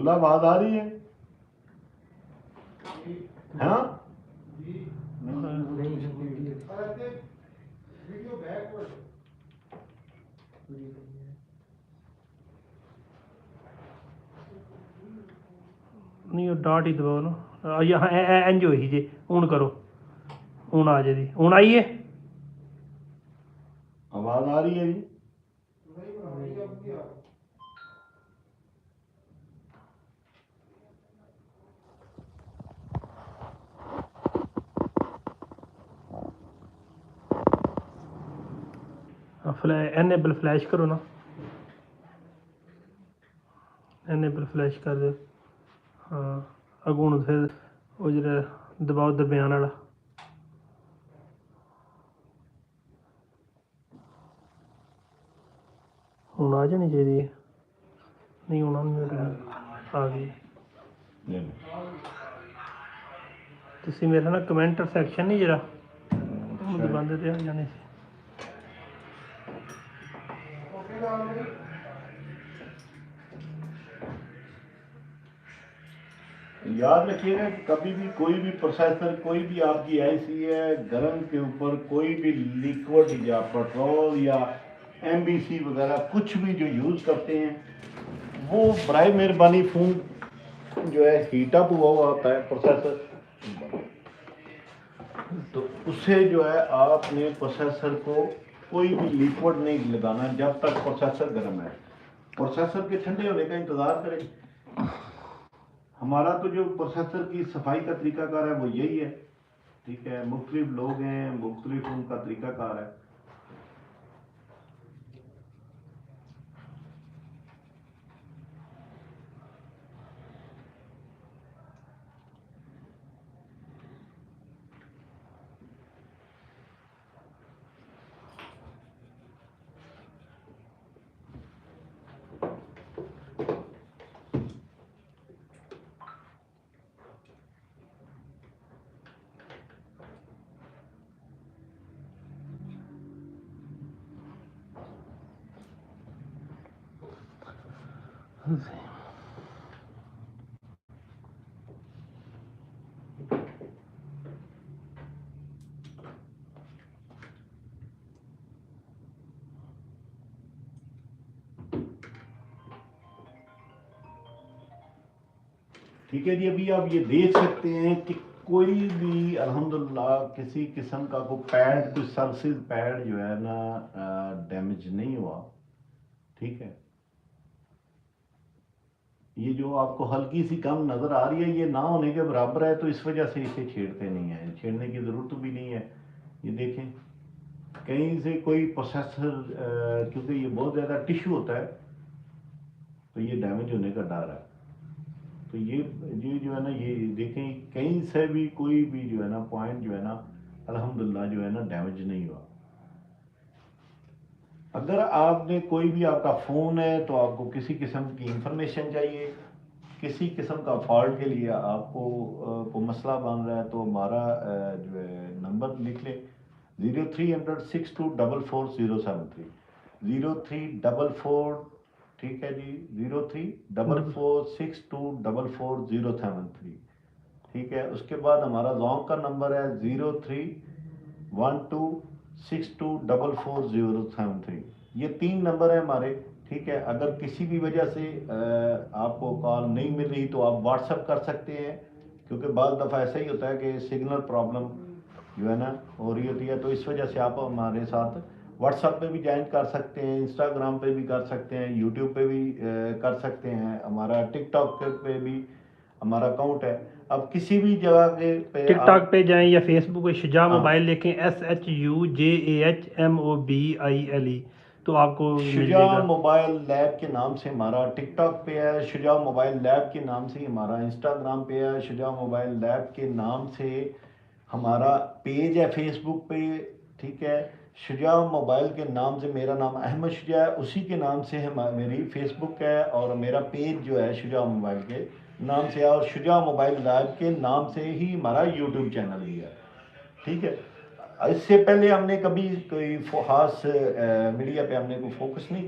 अब्दुल्ला आवाज आ रही है? हाँ नहीं वो डाट ही दबाओ ना यहाँ इंज होई जी हूँ करो हूँ आ जाए हूँ आई है आवाज आ रही है जी? एनेबल फ्लैश करो ना एनेबल फ्लैश कर दो हाँ अगू हूँ फिर वो जो दबाओ दरम्यान वाला हूँ आ जानी चाहिए नहीं होना आ गई तुसी मेरा ना कमेंट सैक्शन नहीं जरा बंद ते आ जाने से याद रखिएगा कि कभी भी कोई भी प्रोसेसर कोई भी आपकी आईसी है गर्म के ऊपर कोई भी लिक्विड या पेट्रोल या एमबीसी वगैरह कुछ भी जो यूज़ करते हैं वो बराए मेहरबानी फ़ोन जो है हीट अप हुआ हुआ होता है प्रोसेसर, तो उससे जो है आपने प्रोसेसर को कोई भी लिक्विड नहीं लगाना जब तक प्रोसेसर गर्म है। प्रोसेसर के ठंडे होने का इंतज़ार करें। हमारा तो जो प्रोसेसर की सफाई का तरीकाकार है वो यही है, ठीक है। मुख्तलिफ लोग हैं, मुख्तलिफ उनका तरीकाकार है। ठीक है जी, अभी आप ये देख सकते हैं कि कोई भी अल्हम्दुलिल्लाह किसी किस्म का कोई पैड, कोई सर्विस पैड जो है ना डैमेज नहीं हुआ, ठीक है। ये जो आपको हल्की सी कम नज़र आ रही है ये ना होने के बराबर है, तो इस वजह से इसे छेड़ते नहीं है, छेड़ने की ज़रूरत भी नहीं है। ये देखें कहीं से कोई प्रोसेसर क्योंकि ये बहुत ज़्यादा टिश्यू होता है तो ये डैमेज होने का डर है। तो ये जो है ना ये देखें कहीं से भी कोई भी जो है ना पॉइंट जो है ना अल्हम्दुलिल्लाह जो है ना डैमेज नहीं हुआ। अगर आपने कोई भी आपका फ़ोन है तो आपको किसी किस्म की इंफॉर्मेशन चाहिए, किसी किस्म का फॉल्ट के लिए आपको कोई मसला बन रहा है तो हमारा जो है नंबर लिख ले 030062444073 0344, ठीक है जी 034462444073, ठीक है। उसके बाद हमारा जोंक का नंबर है 031262444073। ये 3 नंबर है हमारे, ठीक है। अगर किसी भी वजह से आपको कॉल नहीं मिल रही तो आप व्हाट्सएप कर सकते हैं, क्योंकि बाद दफ़ा ऐसा ही होता है कि सिग्नल प्रॉब्लम जो है ना हो रही होती है, तो इस वजह से आप हमारे साथ व्हाट्सएप पे भी ज्वाइन कर सकते हैं, इंस्टाग्राम पे भी कर सकते हैं, यूट्यूब पे भी कर सकते हैं, हमारा टिकटॉक पे भी हमारा अकाउंट है। अब किसी भी जगह के पे टिकटॉक आप पे जाएं या फेसबुक पे शुजा हाँ मोबाइल लिखें SHUJAHMOBILE तो आपको मिल शुजा जाएगा। मोबाइल लैब के नाम से हमारा टिकटॉक पे है, शुजा मोबाइल लैब के नाम से हमारा इंस्टाग्राम पे है, शुजा मोबाइल लैब के नाम से हमारा पेज है फेसबुक पे, ठीक है। शुजा मोबाइल के नाम से मेरा नाम अहमद शुजा है, उसी के नाम से मेरी फेसबुक है और मेरा पेज जो है शुजा मोबाइल के नाम से है, और शुजा मोबाइल लैब के नाम से ही हमारा यूट्यूब चैनल भी है, ठीक है। इससे पहले हमने कभी कोई खास मीडिया पे हमने कोई फोकस नहीं